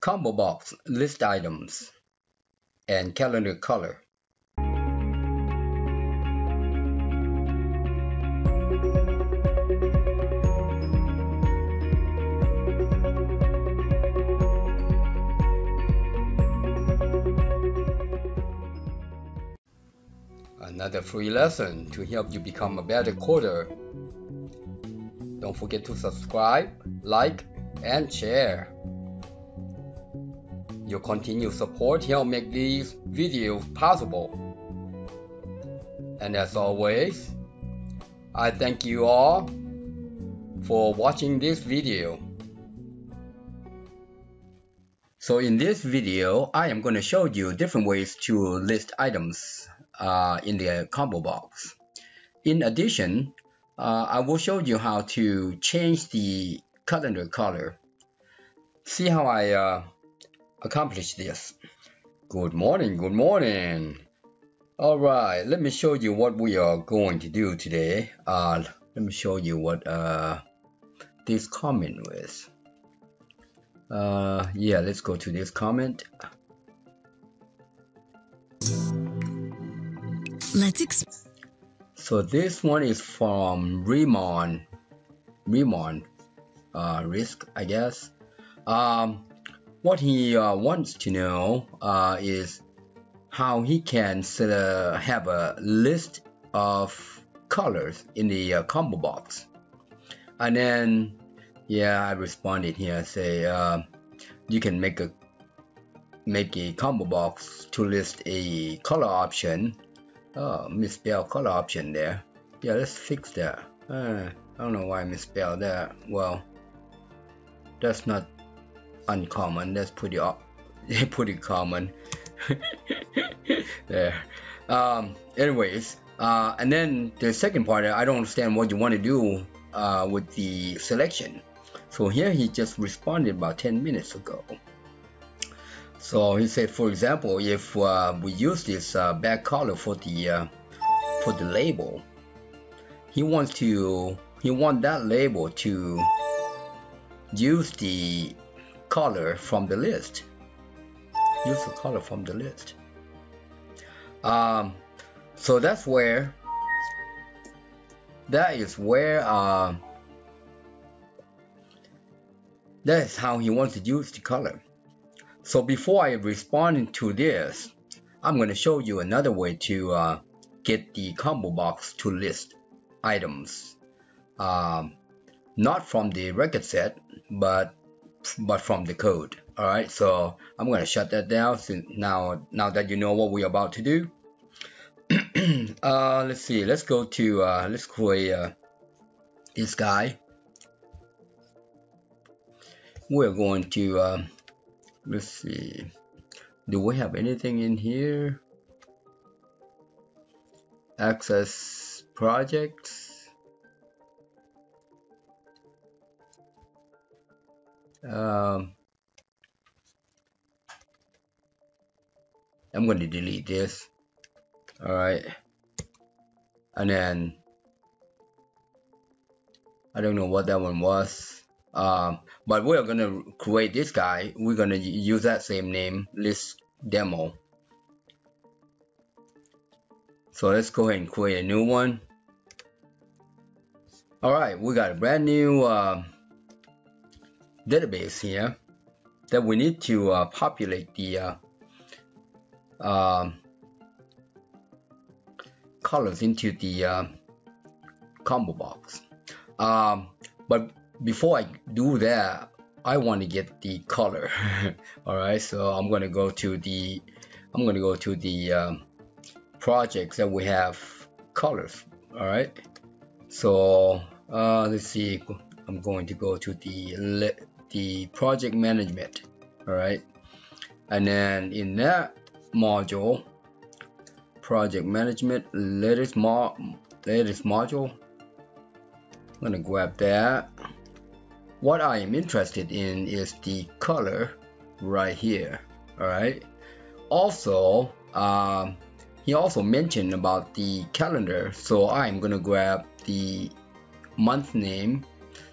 ComboBox list items and calendar color. Another free lesson to help you become a better coder. Don't forget to subscribe, like, and share. Your continued support helps make these videos possible. And as always, I thank you all for watching this video. So in this video, I am going to show you different ways to list items in the ComboBox. In addition, I will show you how to change the calendar color. See how I accomplish this. Good morning, good morning. All right, let me show you what we are going to do today. Let me show you what this comment was. Yeah, let's go to this comment. So this one is from Remon Risk, I guess. What he wants to know is how he can have a list of colors in the ComboBox. And then, yeah, I responded here. Say you can make a ComboBox to list a color option. Misspelled color option there. Yeah, let's fix that. I don't know why I misspelled that. Well, that's not uncommon. That's pretty common. There. Anyways, and then the second part, I don't understand what you want to do with the selection. So here he just responded about 10 minutes ago. So he said, for example, if we use this back color for the label, he wants that label to use the color from the list. Use the color from the list. So that is how he wants to use the color. So before I respond to this, I'm going to show you another way to get the ComboBox to list items, not from the record set, but from the code. All right, so I'm going to shut that down. Since now that you know what we're about to do. Let's see. Let's go to let's create this guy. We're going to let's see. Do we have anything in here? Access projects. I'm going to delete this. All right, and then I don't know what that one was. But we're going to create this guy. We're going to use that same name, list demo. So let's go ahead and create a new one. All right, we got a brand new database here that we need to populate the colors into the ComboBox. But before I do that, I want to get the color. All right, so I'm going to go to the projects that we have colors. All right, so let's see. I'm going to go to the project management. All right, and then in that module, project management latest module, I'm going to grab that. What I am interested in is the color right here. All right, also he also mentioned about the calendar, so I'm gonna grab the month name.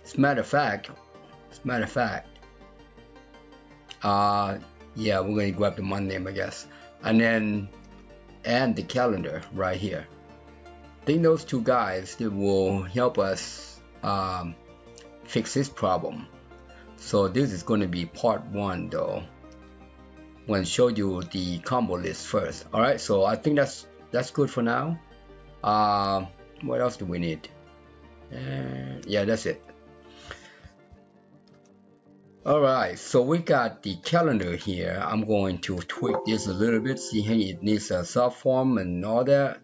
As a matter of fact, Yeah, we're going to grab the month name, I guess, and then and the calendar right here. I think those two guys that will help us fix this problem. So this is going to be part 1 though. I'm going to show you the combo list first. All right, so I think that's good for now. What else do we need? Yeah, that's it. Alright, so we got the calendar here. I'm going to tweak this a little bit. See, hey, it needs a subform and all that.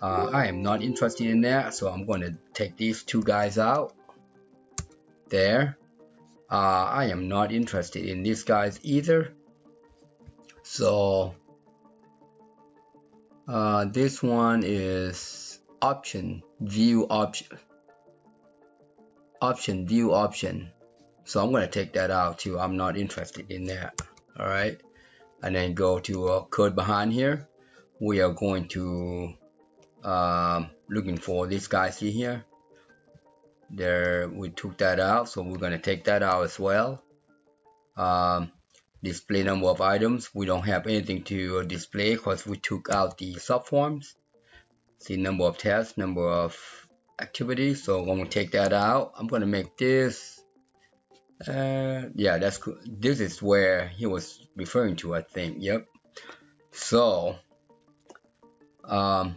I am not interested in that, so I'm going to take these two guys out. There. I am not interested in these guys either. So this one is option, view option. Option, view option. So I'm going to take that out too. I'm not interested in that. All right, and then go to code behind here. We are going to looking for this guy. See here, there we took that out, so we're going to take that out as well. Display number of items, we don't have anything to display because we took out the subforms. See, number of tests, number of activities, so I'm going to take that out. I'm going to make this yeah, that's cool. This is where he was referring to, I think. Yep. So I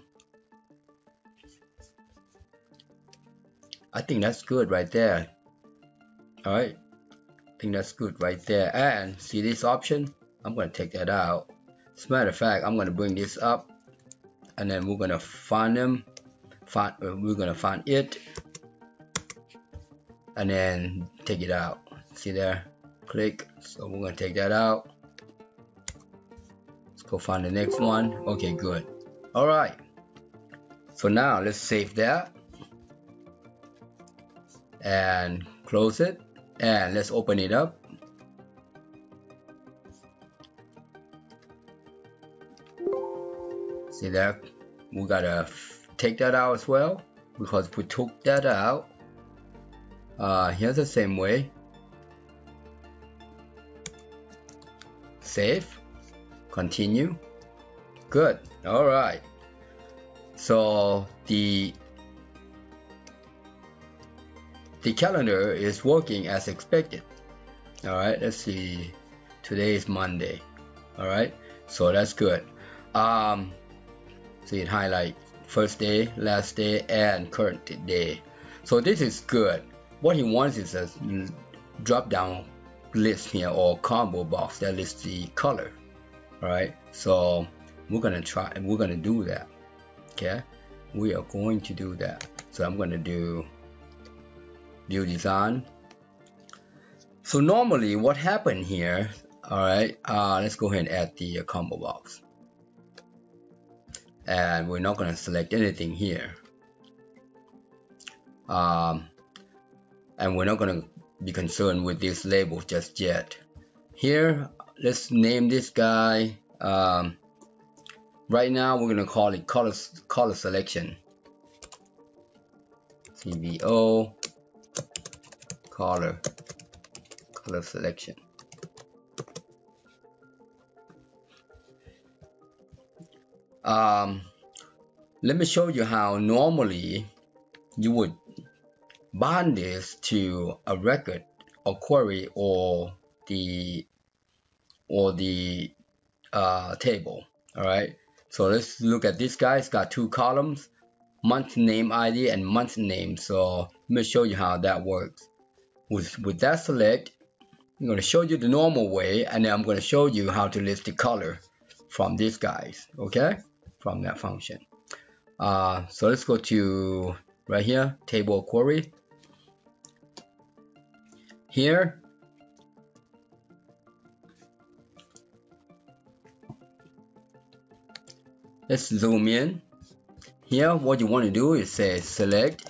think that's good right there. All right, I think that's good right there. And see this option, I'm going to take that out. As a matter of fact, I'm going to bring this up, and then we're going to find them. We're going to find it, and then take it out. See there, click. So we're going to take that out. Let's go find the next one. Okay, good. All right, so now let's save that and close it, and let's open it up. See there, we gotta take that out as well, because we took that out. Here's the same way. Save, continue. Good. All right, so the calendar is working as expected. All right, let's see, today is Monday. All right, so that's good. See it highlight first day, last day, and current day. So this is good. What he wants is a drop down list here, or combo box that lists the color. All right, so we're gonna do that. Okay, we are going to do that. So I'm gonna do view design. So normally what happened here, all right, let's go ahead and add the combo box, and we're not going to select anything here, and we're not going to be concerned with this label just yet. Here, let's name this guy, right now we're going to call it color selection. CBO color selection. Let me show you how normally you would bind this to a record or query or the table. All right, so let's look at this guy. It's got two columns, month name ID and month name. So let me show you how that works. With that select, I'm going to show you the normal way, and then I'm going to show you how to list the color from these guys, okay, from that function. So let's go to right here, table query. Here, let's zoom in. Here, what you want to do is say select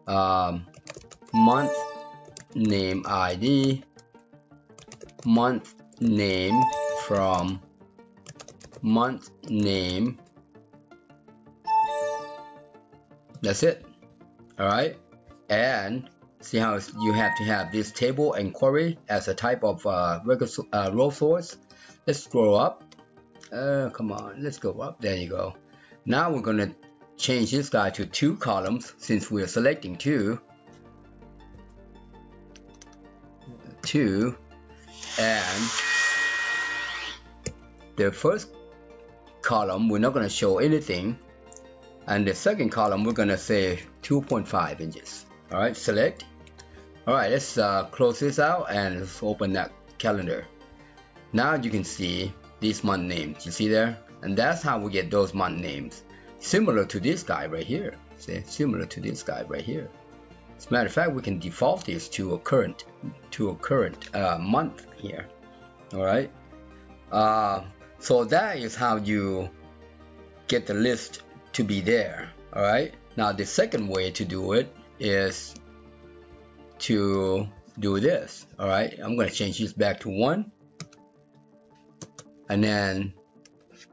month name ID, month name from month name. That's it. All right, and See how you have to have this table and query as a type of row source. Let's scroll up. Come on, let's go up. There you go. Now we're gonna change this guy to 2 columns since we're selecting 2. 2, and the first column we're not gonna show anything, and the second column we're gonna say 2.5 inches. All right, select. All right, let's close this out and let's open that calendar. Now you can see these month names. You see there? And that's how we get those month names. Similar to this guy right here. See? Similar to this guy right here. As a matter of fact, we can default this to a current month here. All right. So that is how you get the list to be there. All right. Now the second way to do it is to do this. All right. I'm going to change this back to 1, and then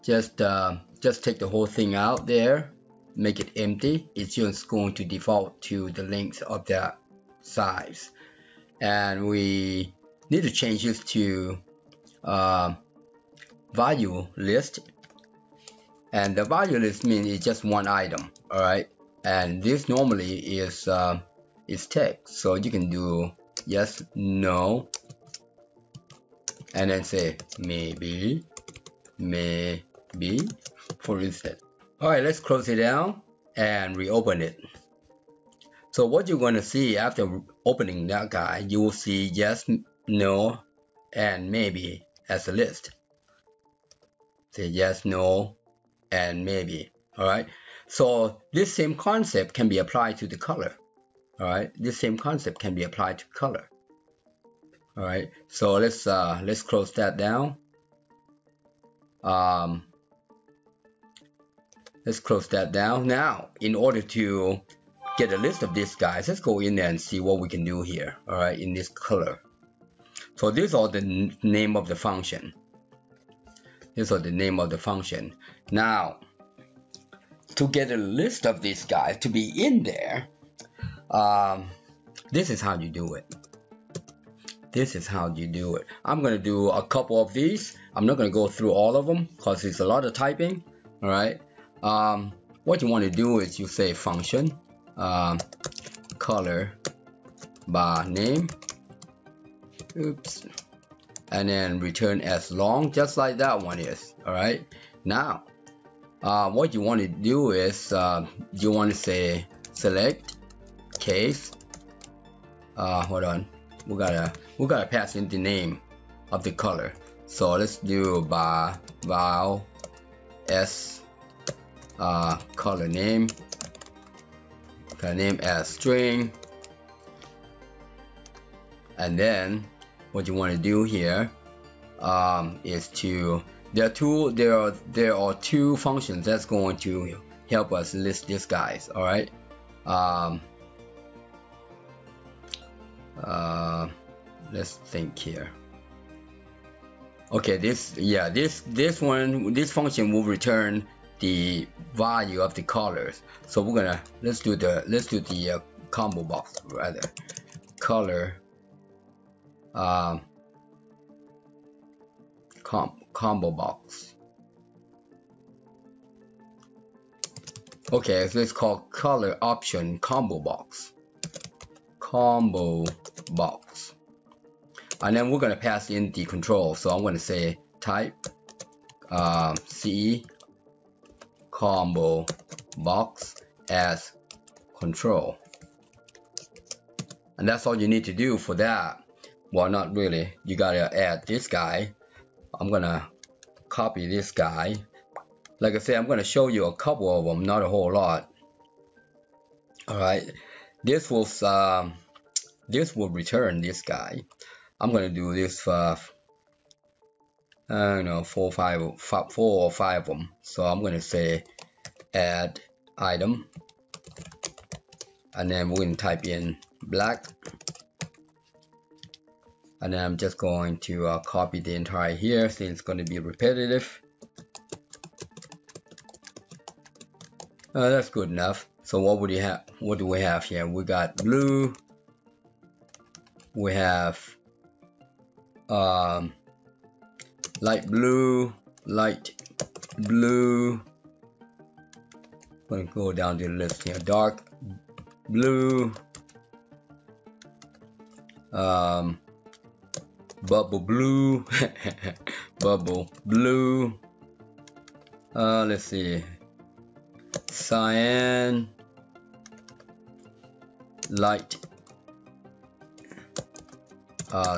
just take the whole thing out there, make it empty. It's just going to default to the length of that size, and we need to change this to value list, and the value list means it's just one item. All right, and this normally is text, so you can do yes, no, and then say maybe, for instance. All right, let's close it down and reopen it. So what you're going to see after opening that guy, you will see yes, no, and maybe as a list. Say yes, no, and maybe. All right. So this same concept can be applied to the color. All right. This same concept can be applied to color. All right. So let's close that down. Let's close that down. Now, in order to get a list of these guys, let's go in there and see what we can do here. All right, in this color. So these are the name of the function. These are the name of the function. Now, to get a list of these guys to be in there, this is how you do it. This is how you do it. I'm going to do a couple of these. I'm not going to go through all of them because it's a lot of typing. All right. What you want to do is you say function color by name. Oops. And then return as long, just like that one is. All right. Now, what you want to do is you want to say select case. Hold on. We gotta pass in the name of the color. So let's do by val s color name as string, and then what you want to do here is to there are two functions that's going to help us list these guys. All right. Let's think here. Okay, this function will return the value of the colors. So we're gonna let's do the combo box rather. Color combo box. Okay, so let's call color option combo box. Combo box. And then we're going to pass in the control. So I'm going to say type C combo box as control. And that's all you need to do for that. Well, not really. You got to add this guy. I'm going to copy this guy. Like I said, I'm going to show you a couple of them, not a whole lot. All right. This will return this guy. I'm gonna do this for I don't know 4 or 5 of them. So I'm gonna say add item, and then we're gonna type in black, and then I'm just going to copy the entire here since it's going to be repetitive. That's good enough. So what do we have here? We got blue, we have light blue. I'm going to go down the list here. Dark blue, bubble blue, bubble blue. Let's see, cyan, light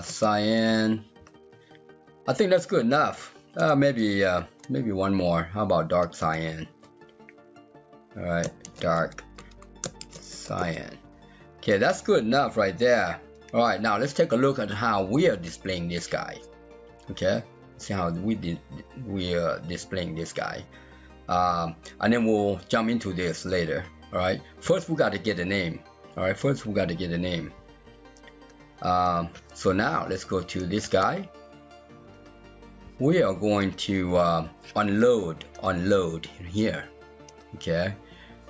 cyan. I think that's good enough. Maybe one more. How about dark cyan? All right, dark cyan. Okay, that's good enough right there. All right, now let's take a look at how we are displaying this guy. Okay, see how we are displaying this guy, and then we'll jump into this later. All right, first we got to get a name. All right, first we got to get a name. So now let's go to this guy. We are going to unload here. Okay,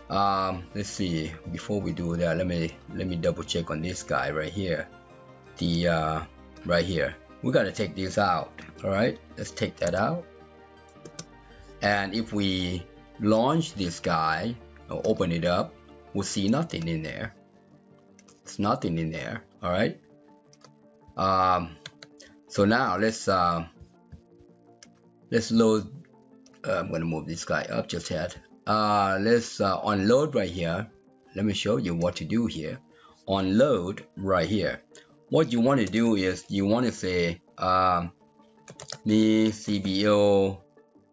let's see, before we do that, let me double check on this guy right here. Right here, we got to take this out. All right, let's take that out, and if we launch this guy or open it up, we'll see nothing in there. It's nothing in there. All right, so now let's load. I'm gonna move this guy up just yet. Let's unload right here. Let me show you what to do here. Unload right here. What you want to do is you want to say me CBO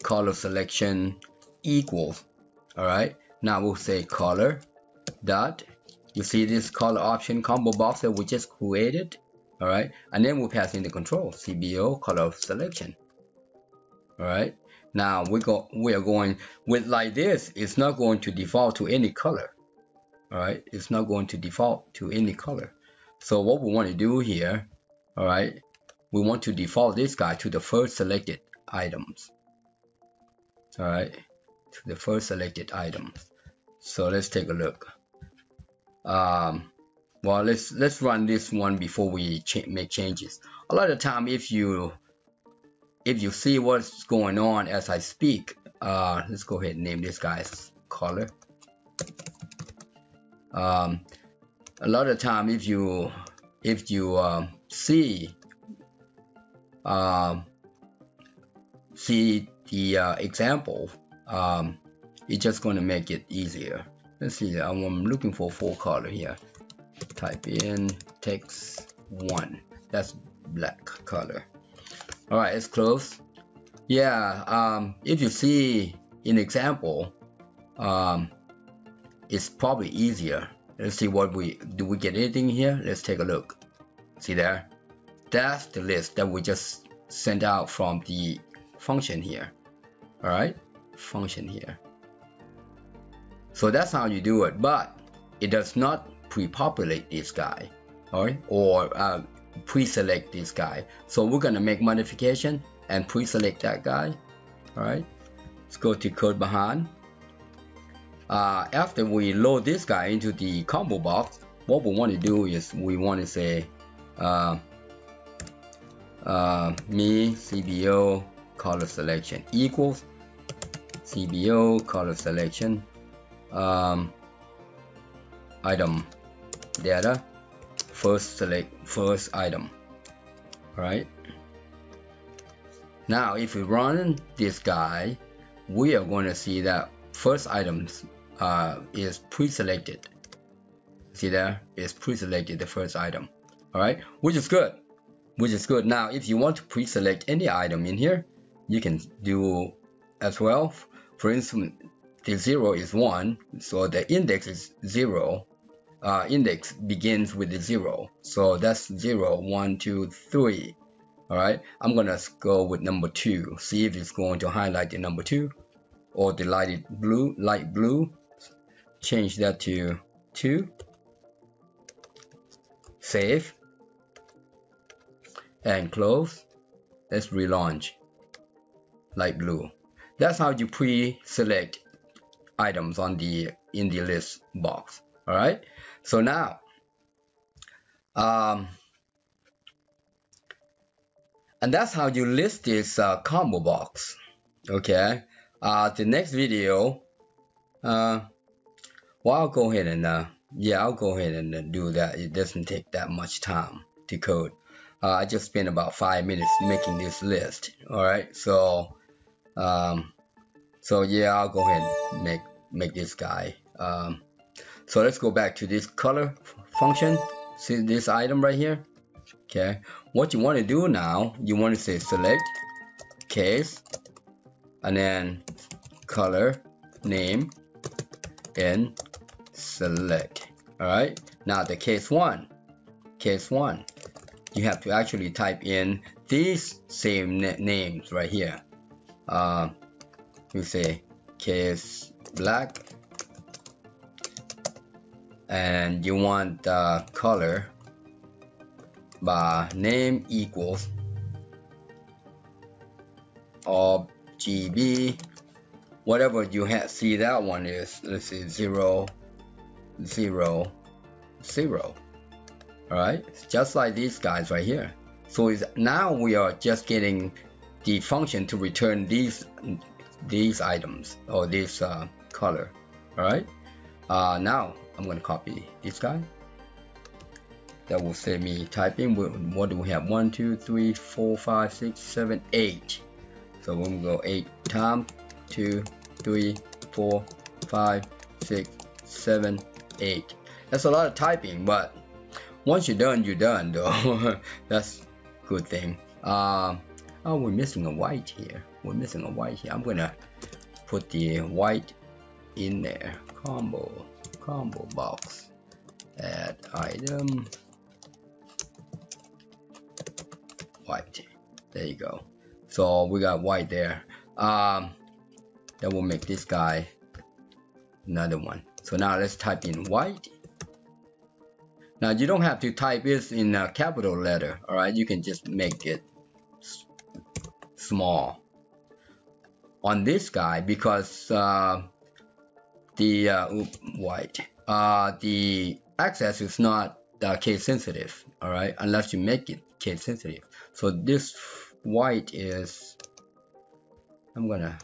color selection equals. All right, now we'll say color dot. You see this color option combo box that we just created. All right, and then we'll pass in the control CBO color selection. All right, now we are going with like this. It's not going to default to any color. All right, it's not going to default to any color. So what we want to do here, all right, we want to default this guy to the first selected items. All right, to the first selected items. So let's take a look. Well, let's run this one before we make changes. A lot of time, if you see what's going on as I speak, let's go ahead and name this guy's color. A lot of time, if you see the example, it's just going to make it easier. Let's see, I'm looking for full color here. Type in text 1. That's black color. All right, it's close. Yeah, if you see an example, it's probably easier. Let's see what we get anything here. Let's take a look. See there? That's the list that we just sent out from the function here. All right, function here. So that's how you do it, but it does not pre-populate this guy, all right, or pre-select this guy. So we're gonna make modification and pre-select that guy. All right, let's go to code behind. After we load this guy into the combo box, what we want to do is we want to say me CBO color selection equals CBO color selection item data select first item. All right, now if we run this guy, we are going to see that first items is pre-selected. See there, it's pre-selected the first item. All right, which is good. Now if you want to pre-select any item in here, you can do as well. For instance, the 0 is 1, so the index is 0. Index begins with the 0, so that's 0, 1, 2, 3. All right, I'm gonna go with number 2. See if it's going to highlight the number 2 or the light blue. Change that to 2. Save and close. Let's relaunch. Light blue. That's how you pre-select items in the list box. All right. So now, And that's how you list this combo box. Okay. The next video, well, I'll go ahead and I'll go ahead and do that. It doesn't take that much time to code. I just spent about 5 minutes making this list. All right. So yeah, I'll go ahead and make this guy. So let's go back to this color function. See this item right here. Okay. What you want to do now, you want to say select case and then color name and select. All right. Now the case one, you have to actually type in these same names right here. You say case black, and you want the color by name equals RGB, whatever you see that one is. Let's see, 0 0 0. All right, just like these guys right here. So now we are just getting the function to return these items or this color. All right. Now I'm going to copy this guy. That will save me typing. What do we have? 1 2 3 4 5 6 7 8. So we're going to go 8 times 2 3 4 5 6 7 8. That's a lot of typing, but once you're done though. That's a good thing. Oh, we're missing a white here. I'm gonna put the white in there. Combo box, add item, white. There you go. So we got white there. That will make this guy another one. So now let's type in white. Now you don't have to type this in a capital letter. All right, you can just make it small on this guy because the access is not case sensitive. All right, unless you make it case sensitive. So this white is, I'm gonna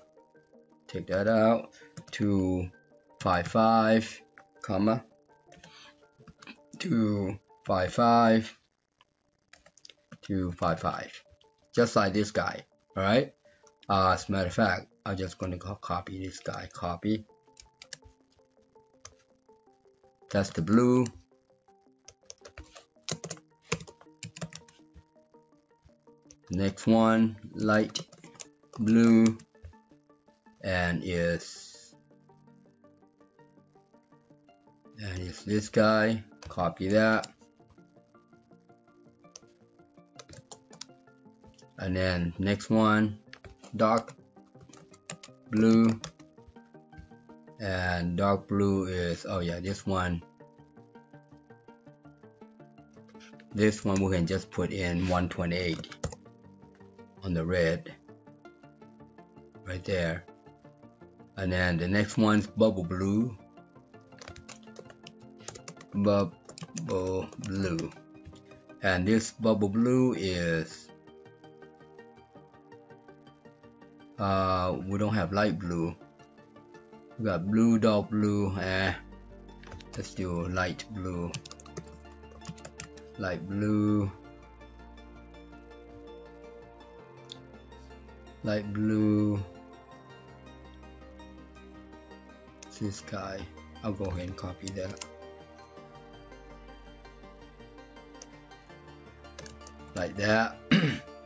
take that out, 255 comma 255 255, just like this guy. All right. As a matter of fact, I'm just going to copy this guy. Copy. That's the blue. Next one, light blue, and is this guy. Copy that. And then next one, dark blue, and dark blue is, oh yeah, this one we can just put in 128 on the red right there. And then the next one's bubble blue, and this bubble blue is, we don't have light blue. We got blue, dark blue, let's do light blue. Light blue. Light blue. This guy. I'll go ahead and copy that. Like that.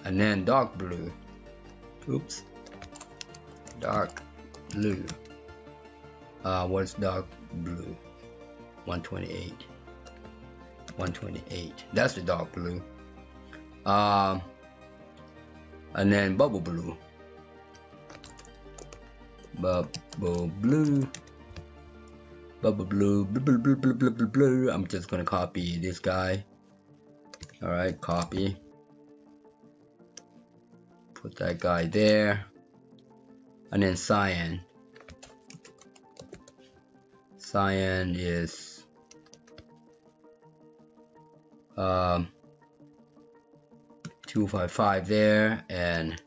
And then dark blue. Oops. Dark blue. What's dark blue? 128. 128. That's the dark blue. And then bubble blue. Bubble blue. Bubble blue. I'm just gonna copy this guy. All right, copy. Put that guy there. And then cyan. Cyan is 2 255 there and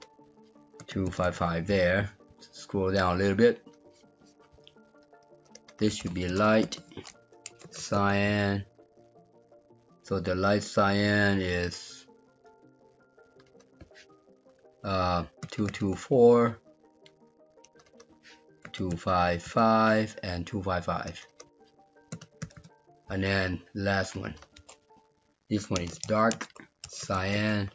255 there. Scroll down a little bit. This should be light cyan. So the light cyan is 224, 255, and 255. And then last one. This one is dark cyan.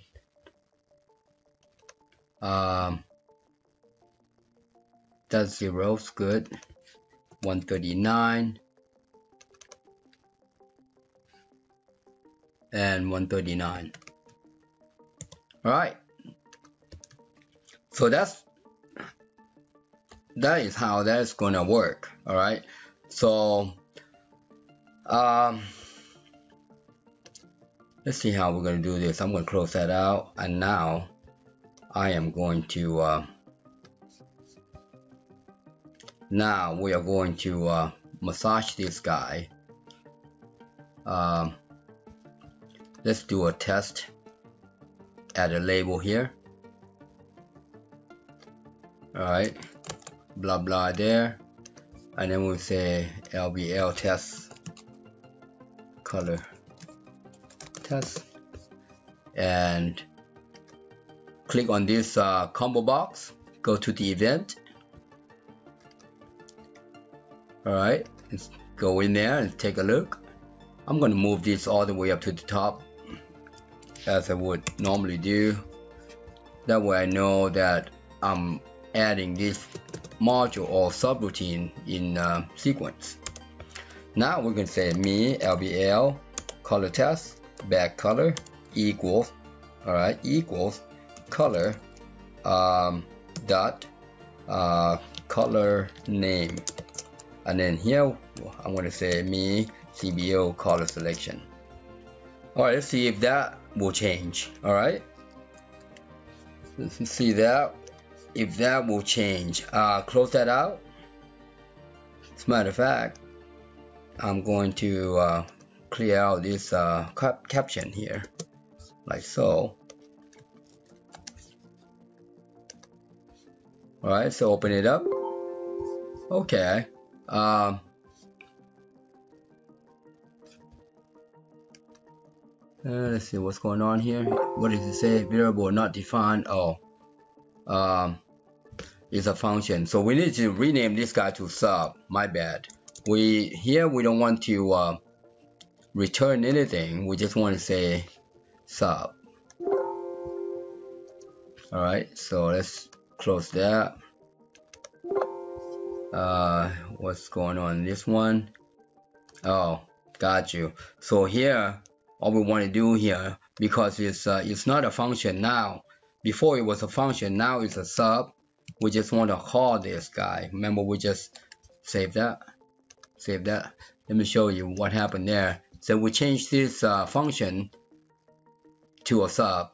That's zeros, good. 139 and 139. All right. So that is how that's gonna work. All right. So let's see how we're gonna do this. I'm gonna close that out, and now I am going to now we are going to massage this guy. Let's do a test. Add a label here. Alright, blah blah there, and then we'll say LBL test color test, and click on this combo box, go to the event. Alright, let's go in there and take a look. I'm going to move this all the way up to the top as I would normally do. That way I know that I'm adding this module or subroutine in sequence. Now we're going to say me LBL color test back color equals, alright, equals color dot color name. And then here I'm going to say me CBO color selection. Alright, let's see if that will change. Alright, let's see that if that will change. Close that out. As a matter of fact, I'm going to clear out this caption here, like so. Alright, so open it up. Okay. Let's see what's going on here. What does it say? Variable not defined. Oh, it's a function. So we need to rename this guy to sub. My bad. We don't want to return anything. We just want to say sub. All right. So let's close that. What's going on in this one? Oh, got you. So here, all we want to do here, because it's not a function now. Before it was a function, now it's a sub. We just want to call this guy. Remember, we just save that. Save that. Let me show you what happened there. So we changed this function to a sub.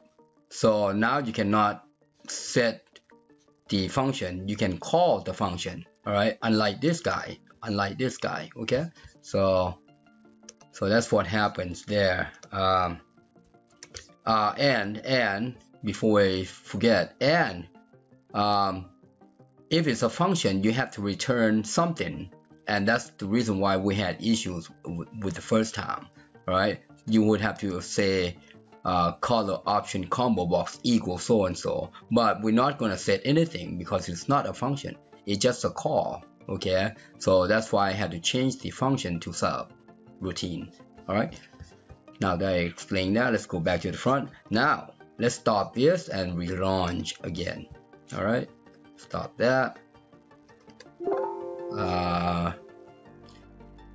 So now you cannot set the function. You can call the function. All right. Unlike this guy. Okay. So that's what happens there. And before I forget, and if it's a function, you have to return something, and that's the reason why we had issues with the first time. All right, you would have to say color option combo box equals so and so, but we're not going to set anything because it's not a function. It's just a call. Okay, so that's why I had to change the function to sub routine. All right, now that I explained that, let's go back to the front. Now let's stop this and relaunch again. All right, stop that.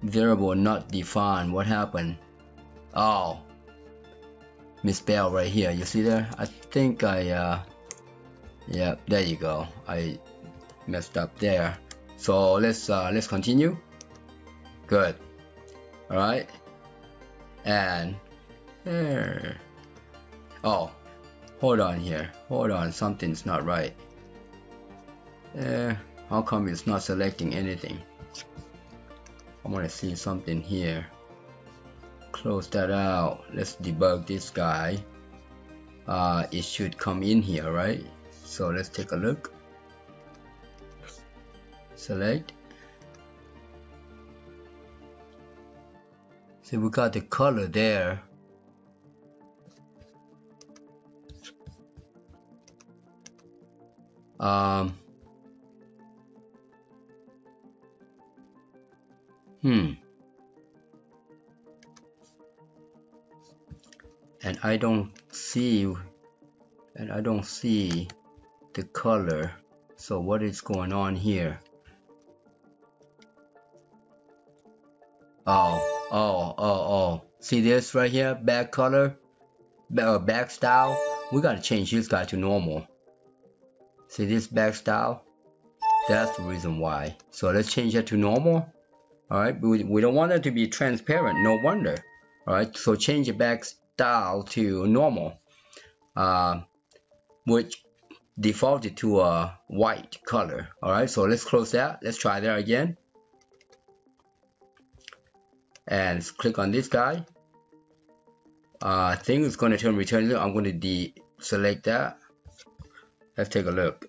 Variable not defined. What happened? Oh, misspelled right here. You see there? I think yeah, there you go. I messed up there. So let's continue. Good. All right. And oh, hold on here. Hold on, something's not right. How come it's not selecting anything? I want to see something here. Close that out. Let's debug this guy. it should come in here, right? So let's take a look. Select. So we got the color there. And I don't see the color. So what is going on here? Oh. See this right here? Back color, back style. We gotta change this guy to normal. See this back style? That's the reason why. So let's change it to normal. Alright, we don't want it to be transparent, no wonder. Alright, so change the back style to normal, which defaulted to a white color. Alright, so let's close that. Let's try that again. And click on this guy. I think it's going to return. I'm going to deselect that. Let's take a look.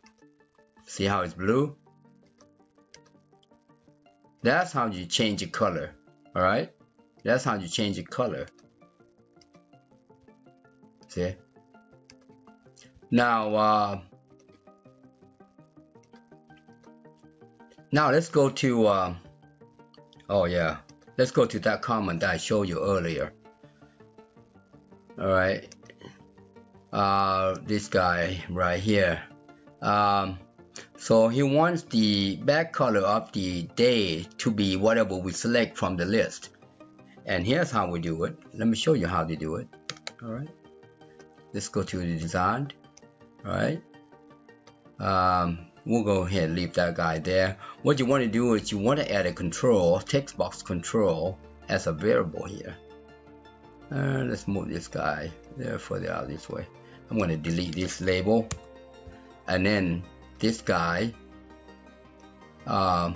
See how it's blue? That's how you change the color. Alright? That's how you change the color. See? Now let's go to let's go to that comment that I showed you earlier. Alright. This guy right here. So he wants the back color of the day to be whatever we select from the list. And here's how we do it. Let me show you how to do it. Alright. Let's go to the design. Alright. We'll go ahead and leave that guy there. What you want to do is you want to add a control, text box control, as a variable here. Let's move this guy there further out this way. I'm going to delete this label, and then this guy, we're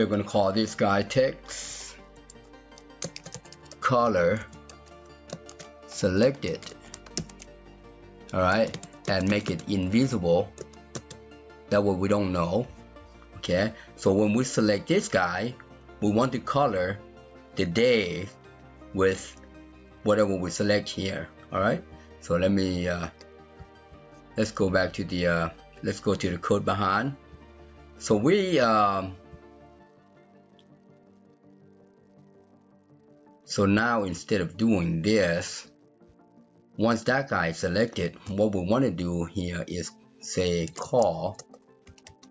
going to call this guy text color selected. Alright, and make it invisible. That way we don't know. Okay, so when we select this guy, we want to color the day with whatever we select here. Alright, so let me let's go back to the let's go to the code behind. So we so now instead of doing this, once that guy is selected, what we want to do here is say call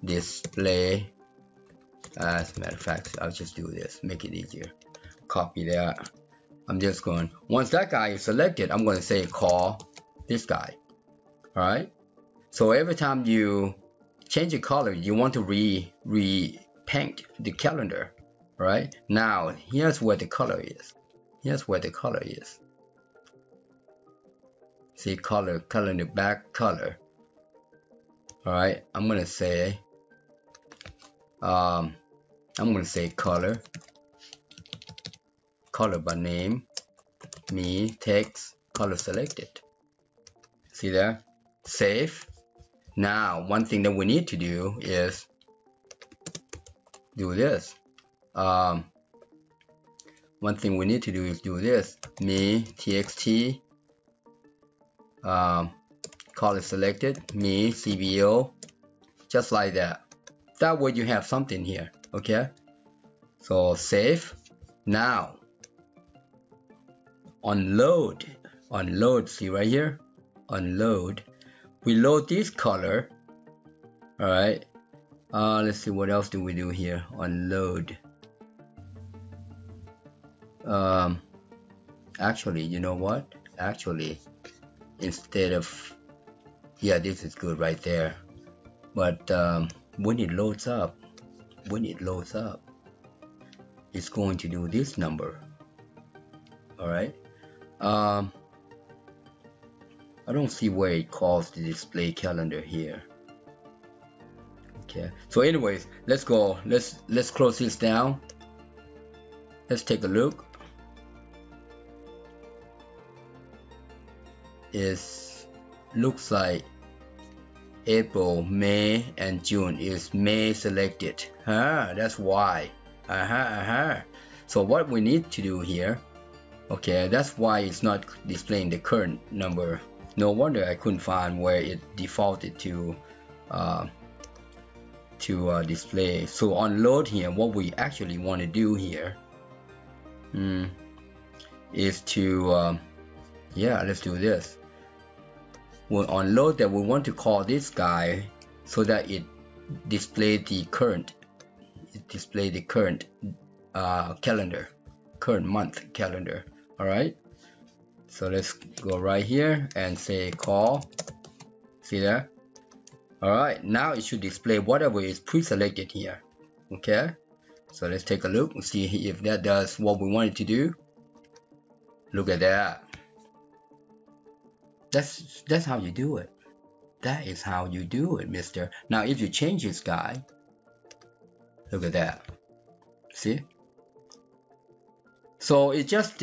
display. As a matter of fact, I'll just do this, make it easier. Copy that. I'm just going, once that guy is selected, I'm going to say call this guy. Alright, so every time you change the color, you want to repaint the calendar. Right, now here's where the color is. Here's where the color is. See, color, calendar back color. Alright, I'm gonna say color by name, me, text, color selected. See there? Save. Now one thing that we need to do is do this. One thing we need to do is do this. Me, txt, color selected, me, CBO, just like that. That way you have something here. Okay, so save. Now unload, see right here, unload. We load this color. Alright, let's see what else do we do here. Unload. Actually, you know what, actually instead of, yeah, this is good right there, but when it loads up, it's going to do this number. Alright, I don't see where it calls the display calendar here. Okay, so anyways, let's go, let's close this down. Let's take a look. is looks like April, May, and June is May selected. That's why. So what we need to do here, okay, that's why it's not displaying the current number. No wonder I couldn't find where it defaulted to display. So on load here, what we actually want to do here is to let's do this. We'll on load that we want to call this guy so that it display the current calendar, current month calendar. All right, so let's go right here and say call. See there? All right, now it should display whatever is pre-selected here. Okay, so let's take a look and see if that does what we want it to do. Look at that. That's how you do it. That is how you do it, mister. Now if you change this guy, look at that. See? So it's just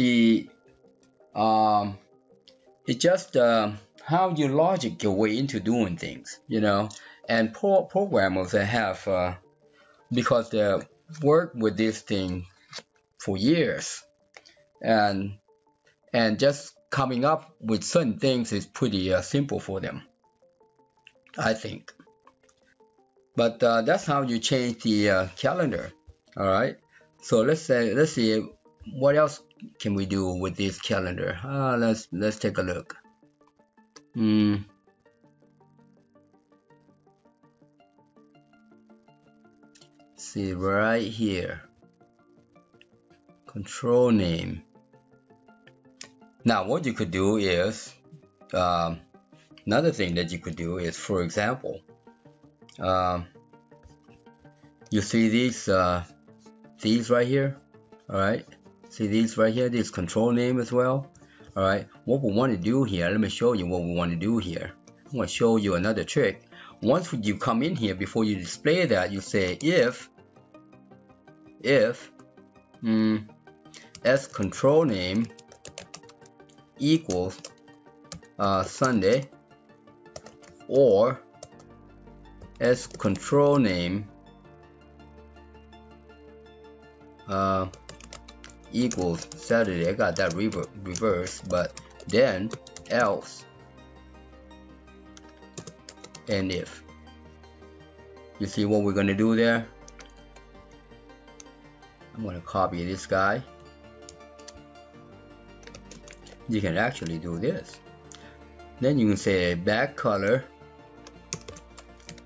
how you logic your way into doing things, you know. And programmers that have because they work with this thing for years, and just coming up with certain things is pretty simple for them, I think. But that's how you change the calendar. All right. So let's see what else can we do with this calendar. Let's take a look. See right here. Control name. Now what you could do is another thing that you could do is, for example, you see these right here. All right, see these right here, this control name as well. All right, what we want to do here, let me show you what we want to do here. I'm going to show you another trick. Once you come in here, before you display that, you say if s control name equals Sunday, or s control name equals Saturday. I got that reverse, but then else and if. You see what we're gonna do there? I'm gonna copy this guy. You can actually do this. Then you can say back color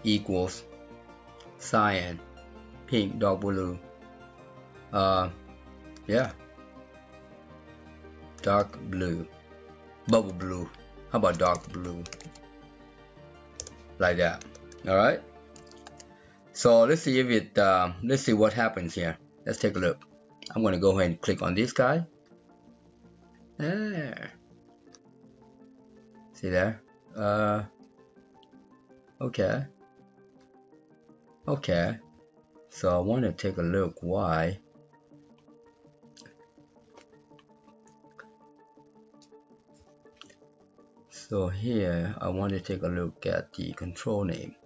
equals cyan, pink, dark blue. Dark blue, bubble blue. How about dark blue? Like that. All right. So let's see if it. Let's see what happens here. Let's take a look. I'm gonna go ahead and click on this guy. There. See there? Okay. Okay. So I want to take a look why. So here I want to take a look at the control name.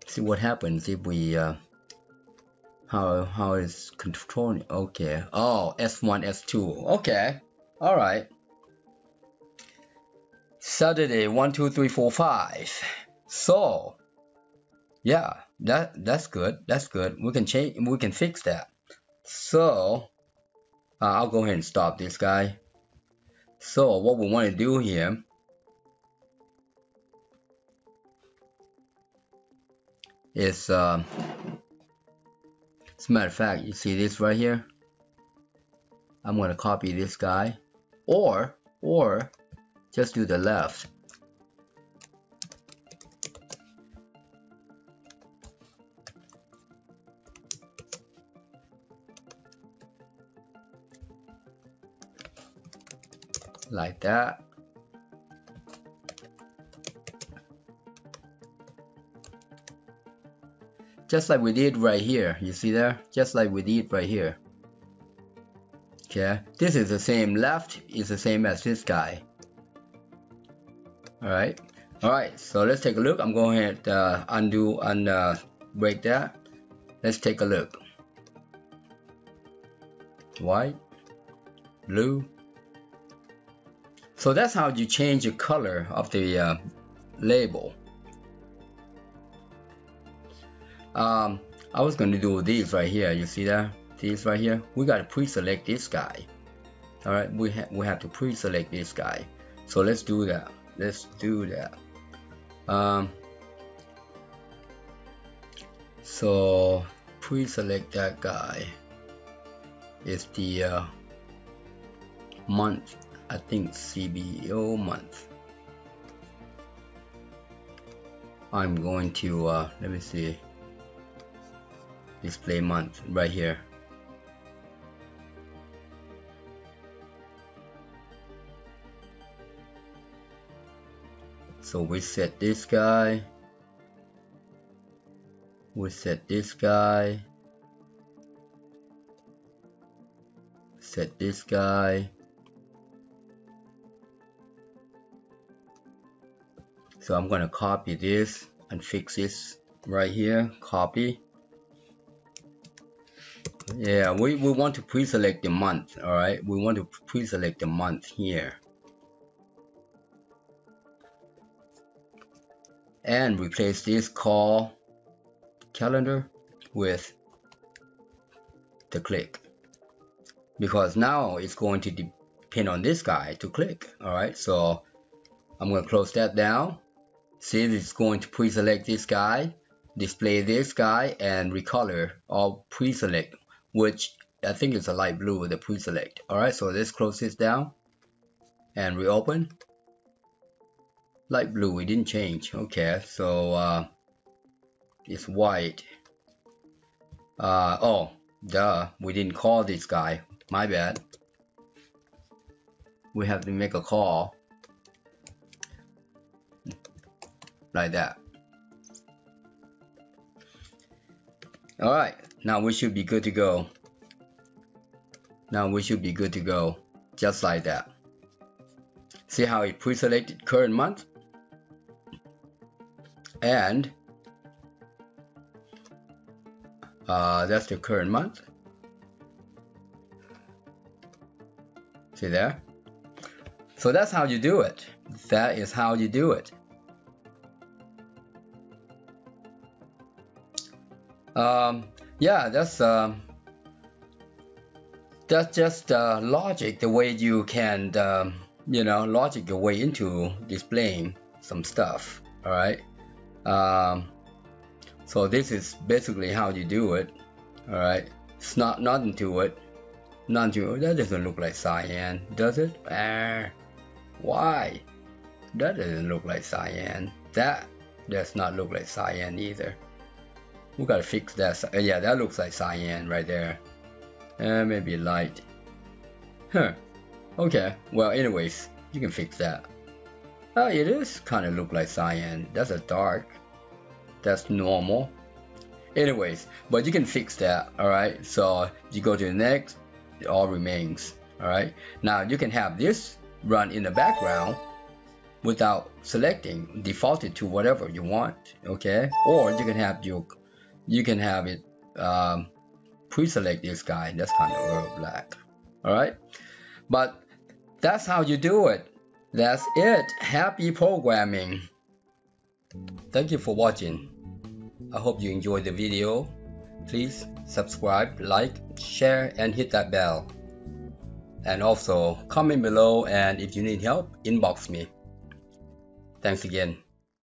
See what happens if we how is control? Okay. Oh, S1, S2. Okay. All right. Saturday 1, 2, 3, 4, 5. So yeah, that's good. That's good. We can change. We can fix that. So I'll go ahead and stop this guy. So what we want to do here is, as a matter of fact, you see this right here? I'm going to copy this guy, or just do the left. Like that. Just like we did right here. You see there? Just like we did right here. Okay, this is the same. Left is the same as this guy. All right. So let's take a look. I'm going to undo and break that. Let's take a look. White, blue. So that's how you change the color of the label. I was going to do these right here. You see that? These right here. We got to pre-select this guy. All right, we have to pre-select this guy. So let's do that. So pre-select that guy. Is the month. I think CBO month. I'm going to let me see, display month right here. So we set this guy, set this guy. So I'm gonna copy this and fix this right here. Copy. Yeah, we want to pre-select the month. All right, we want to pre-select the month here, and replace this call calendar with the click, because now it's going to depend on this guy to click. All right, so I'm going to close that down. See, it's going to pre-select this guy, display this guy, and recolor or pre-select, which I think is a light blue with the pre-select. All right, so let's close this down and reopen. Light blue, it didn't change. Okay, so it's white. Oh, duh, we didn't call this guy. My bad. We have to make a call like that. All right, now we should be good to go. Just like that. See how it pre-selected current month, and that's the current month. See there? So that's how you do it. That is how you do it. Yeah, that's just logic, the way you can logic your way into displaying some stuff. All right, so this is basically how you do it. All right, it's nothing to it. That doesn't look like cyan, does it? Why? That doesn't look like cyan. That does not look like cyan either. We gotta fix that. Yeah, that looks like cyan right there. Maybe light. Huh. Okay. Well, anyways, you can fix that. It is kind of look like cyan. That's a dark. That's normal. Anyways, but you can fix that. All right. So you go to the next. It all remains. All right. Now you can have this run in the background without selecting, defaulted to whatever you want. Okay. Or you can have it pre-select this guy. That's kind of black. All right. But that's how you do it. That's it. Happy programming. Thank you for watching. I hope you enjoyed the video. Please subscribe, like, share, and hit that bell. And also comment below, and if you need help, inbox me. Thanks again.